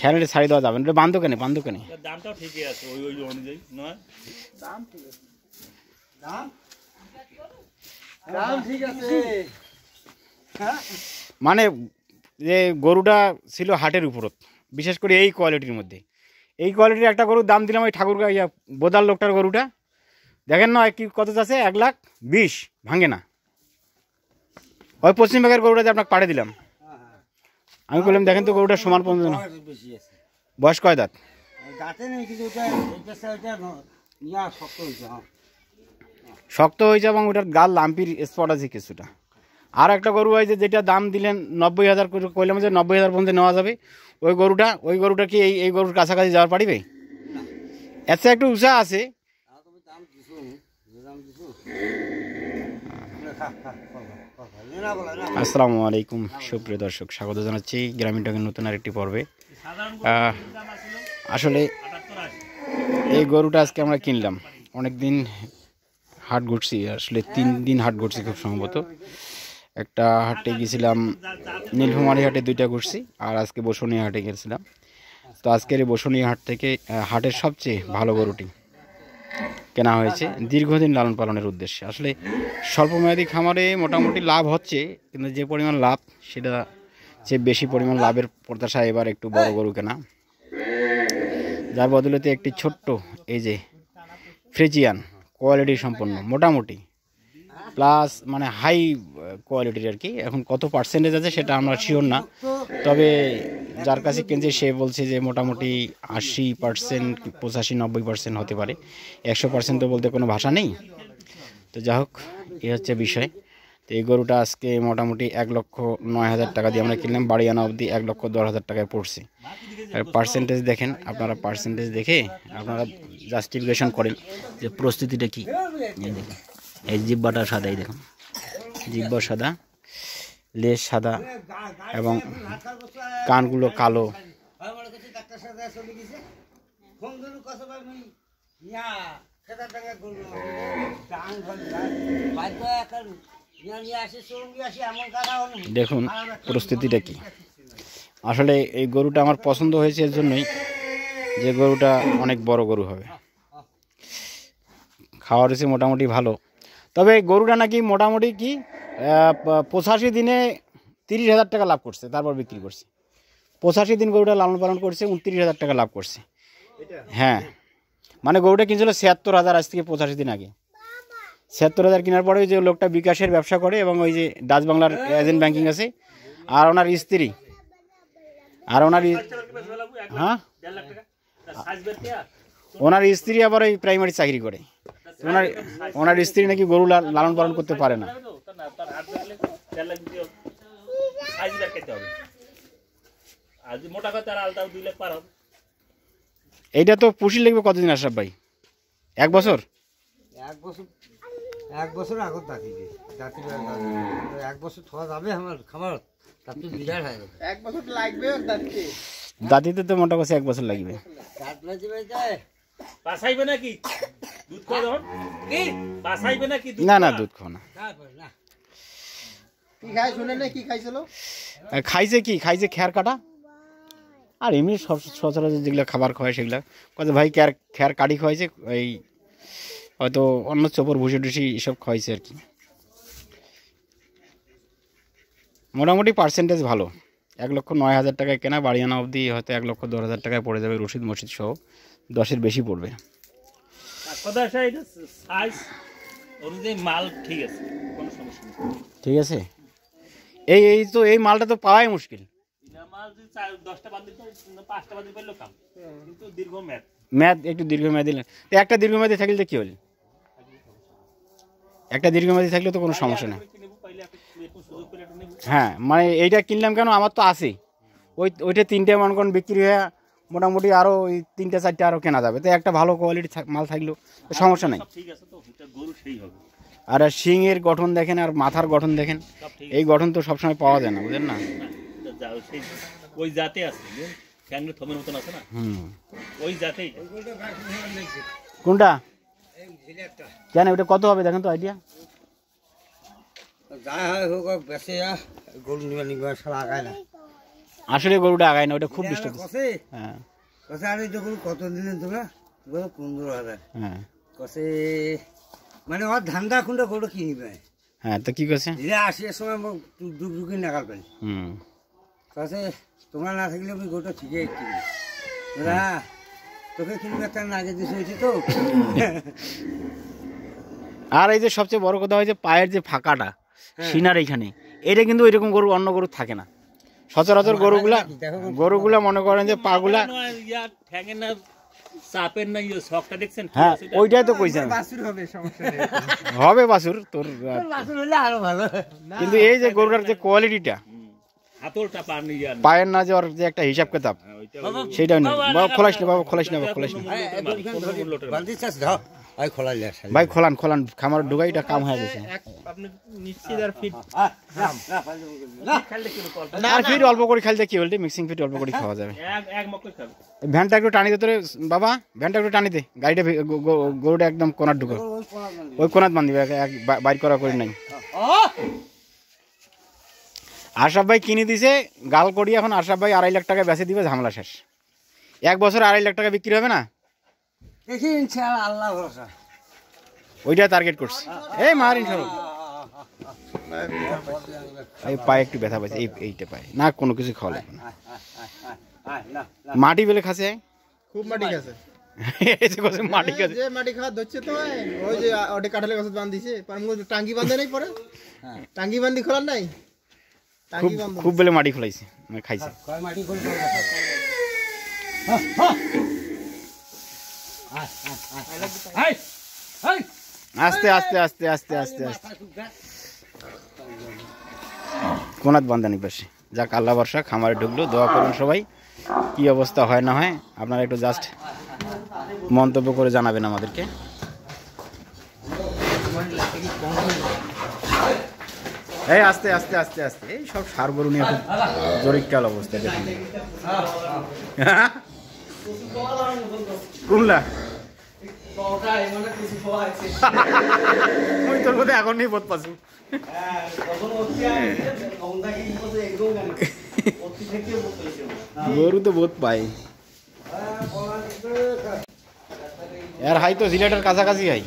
খেয়ালে ছাড়ি দেওয়া যাবে না, এটা বান্ধব কেন দামটাও ঠিকই আছে ওই অনুযায়ী নয়, দাম ঠিক আছে, দাম ঠিক আছে। মানে যে গরুটা ছিল হাটের উপরত, বিশেষ করে এই কোয়ালিটির মধ্যে, এই কোয়ালিটির একটা গরুর দাম দিলাম ওই ঠাকুর বোদার লোকটার গরুটা, দেখেন না কি কত আছে, 1,20,000 ভাঙে না। ওই পশ্চিমবঙ্গের গরুটাতে আপনাকে পাঠিয়ে দিলাম, আমি বললাম দেখেন তো গরুটা সমান পর্যন্ত না। বয়স কয় দাঁত? শক্ত হয়েছে এবং ওটার গাল লাম্পির স্পট আছে কিছুটা। আর একটা গরু হয়েছে যেটা দাম দিলেন 90,000 করে, কইলাম যে 90,000 পর্যন্ত নেওয়া যাবে। ওই গরুটা কি এই গরুর কাছাকাছি যাওয়ার পারিবে? এত একটু উঁচা আছে। আসসালামু আলাইকুম সুপ্রিয় দর্শক, স্বাগত জানাচ্ছি গ্রামীণ টকের নতুন আরেকটি পর্বে। আসলে এই গরুটা আজকে আমরা কিনলাম, অনেক দিন হাট ঘুরছি, আসলে 3 দিন হাট ঘুরছি খুব সম্ভবত। একটা হাটে গেছিলাম নীলফামারী হাটে, 2টা ঘুরছি, আর আজকে বসুনিয়া হাটে গেছিলাম। তো আজকের এই বসুনিয়া হাট থেকে হাটের সবচেয়ে ভালো গরুটি কেনা হয়েছে দীর্ঘদিন লালন পালনের উদ্দেশ্যে। আসলে স্বল্পমেয়াদী খামারে মোটামুটি লাভ হচ্ছে, কিন্তু যে পরিমাণ লাভ সেটা যে বেশি পরিমাণ লাভের প্রত্যাশা এবার একটু বড় গরু কেনা, যার বদলতে একটি ছোট্ট এই যে ফ্রিজিয়ান কোয়ালিটি সম্পন্ন মোটামুটি প্লাস মানে হাই কোয়ালিটির আর কি। এখন কত পার্সেন্টেজ আছে সেটা আমরা শিওর না, তবে যার কাছে কিনছে সে বলছে যে মোটামুটি 80%, 85-90% হতে পারে, 100% তো বলতে কোনো ভাষা নেই। তো যাই হোক, এই হচ্ছে বিষয়। তো এই গরুটা আজকে মোটামুটি 1,09,000 টাকা দিয়ে আমরা কিনলাম, বাড়ি আনা অবধি 1,10,000 টাকায় পড়ছে। আর পার্সেন্টেজ দেখেন আপনারা, পার্সেন্টেজ দেখে আপনারা জাস্টিফিকেশন করেন যে প্রস্তুতিটা কী। এই দেখেন, এই জিব্বাটা সাদা, এই দেখুন জিব্বা সাদা, লেজ সাদা এবং কানগুলো কালো। দেখুন পরিস্থিতিটা কি। আসলে এই গরুটা আমার পছন্দ হয়েছে এর জন্যই যে গরুটা অনেক বড় গরু হবে, খাওয়ার হয়েছে মোটামুটি ভালো। তবে গরুটা নাকি মোটামুটি কি 85 দিনে 30,000 টাকা লাভ করছে, তারপর বিক্রি করছে। 85 দিন গরুটা লালন পালন করছে, 29,000 টাকা লাভ করছে। হ্যাঁ, মানে গরুটা কিনছিল 76,000 আজ থেকে 85 দিন আগে। 76,000 কেনার পরে যে লোকটা বিকাশের ব্যবসা করে এবং ওই যে ডাচ বাংলার এজেন্ট ব্যাংকিং আছে, আর ওনার স্ত্রী, হ্যাঁ ওনার স্ত্রী আবার ওই প্রাইমারি চাকরি করে। ওনার স্ত্রী নাকি গরু লালন পালন করতে পারে না। এইটা তো পুষি লাগবে কতদিন আশরাফ ভাই? 1 বছর? 1 বছর আগত এক বছর থাকা যাবে আমার খামার, তাতে বিরাট হয় 1 বছর লাগবে দাঁতিতে তো মোটা কথা 1 বছর লাগবে। না না, দুধ খাও না। খাইছে খেয়ার কাটা, আর এমনি সচরাচর যেগুলো খাবার খাওয়ায় সেগুলো কত ভাই খেয়ার কাটি খাওয়াইছে, এই হয়তো অন্য চোপড় ভুসি টুসি এসব খাওয়াইছে আর কি। মোটামুটি পার্সেন্টেজ ভালো। 1,09,000 টাকায় কেনা, বাড়ি আনা অবধি হয়তো 1,10,000 টাকায় পড়ে যাবে, রসিদ মসজিদ সহ 10-এর বেশি পড়বে। ঠিক আছে, এই তো এই মালটা তো পাওয়াই মুশকিল। ম্যাদ একটু দীর্ঘমেয়াদী, তো একটা দীর্ঘমেয়াদী থাকলে তো কি হল, একটা দীর্ঘমেয়াদী থাকলে তো কোনো সমস্যা নেই। হ্যাঁ, মানে এইটা কিনলাম কেন, আমার তো আছে ওইটা 3টে মনে করেন বিক্রি হয়ে মোটামুটি আরও ওই 3-4টে আরও কেনা যাবে। তো একটা ভালো কোয়ালিটি মাল থাকলেও সমস্যা নেই। আর শিংয়ের গঠন দেখেন, আর মাথার গঠন দেখেন, এই গঠন তো সবসময় পাওয়া যায় না, বুঝলেন না। ওই জাতে আছে কোনটা কেন, ওটা কত হবে দেখেন তো আইডিয়া। যা হয় হোক বেঁচে গরু নিবা আগায় না, আসলে গরুটা আগায় না, ওটা খুব ডিস্টার্ব। কষে হ্যাঁ কষে আর ওই যখন কত দিলেন তোমরা 15,000 হ্যাঁ কষে মানে ওর ধান্দা খুঁড়ে গরু কিনবে হ্যাঁ, তো কি করছে? ধীরে আসির সময় ডুবডুকি নাগাল পাই হুম, কষে তোমরা না থাকলে আমি গরুটা ঠিকই কিনবি। হ্যাঁ তোকে কিনবে তার আগে দিয়েছে হয়েছে তো। আর এই যে সবচেয়ে বড় কথা হয়েছে পায়ের যে ফাঁকাটা সিনার এইখানে, এটা কিন্তু ওইরকম গরু অন্য গরু থাকে না। সচরাচর গরুগুলা মনে করেন যে পাগুলা, ইয়া ঠ্যাঙের না চাপের না ইয়ে শখটা দেখছেন? হ্যাঁ ওইটাই তো কইছেন হবে বাছুর তোর, বাছুর হলে আরো ভালো। কিন্তু এই যে গরুটার যে কোয়ালিটিটা, হাতলটা পার নিয়ে যান। পায়ের না যে ওর যে একটা হিসাব কিতাব, সেটাও নেই। বাবা খোলাস না, বাবা খোলাস না, বাবা খোলাস না বালতি চাষ দাও ভাই খোলা লে ভাই, খোলান খোলান, খামার ঢুকাইটা কাম হয়ে গেছে। আপনি নিশ্চিত আর ফিট আর ফিট অল্প করে খাইতে কি বলতে, মিক্সিং ফিট অল্প করে খাওয়া যাবে। এক মকল খাবে। ভ্যানটা একটু টানি দে তোরে বাবা, ভ্যানটা একটু টানি দে, গাড়িটা গরুটা একদম কোনার ঢুকো, ওই কোনাত বান্ধিবে, বাইর করা করি নাই। আশরাফ ভাই কিনে দিছে গাল করি, এখন আশরাফ ভাই 2.5 লাখ টাকা বেচে দিবে, ঝামেলা শেষ। 1 বছর 2.5 লাখ টাকা বিক্রি হবে না, দেখি ইনশাআল্লাহ আল্লাহ ভরসা। ওইটা টার্গেট করছি। এই মারিন সরব, এই পায়ে একটু ব্যথা পাইছে, এইটা পায়ে না, কোনো কিছু খাওয়া লাগবে না। মাটি বেলে খাসে, খুব মাটি খাচ্ছে, এই যে কইছে মাটি খাসে, যে মাটি খাওয়া ধরছে তো ওই যে ওটা কাঁঠালের গাছ বাঁধ দিছে, টাঙ্গি বাঁধে নাই পরে, টাঙ্গি বাঁধি খোলার নাই, খুব টাঙ্গি বাঁধ খুব বেলে মাটি খোলাইছে, খাইছে। কয় মাটি করে আস্তে আস্তে আস্তে আস্তে আস্তে আস্তে কোনাত বান্ধানি পাশে। যাক আল্লাহ বর্ষা, খামারে ঢুকলো, দোয়া করুন সবাই। কি অবস্থা হয় না হয় আপনারা একটু জাস্ট মন্তব্য করে জানাবেন আমাদেরকে। এই আস্তে আস্তে আস্তে আস্তে, এই সব সার গরু নিয়ে খুব জরিকাল অবস্থা দেখুন। কোনলা ওই তোর মধ্যে এখন নেই বোধ পাচ্ছি, গরু তো বোধ পাই আর হাই তো জিলেটের কাছাকাছি হাই।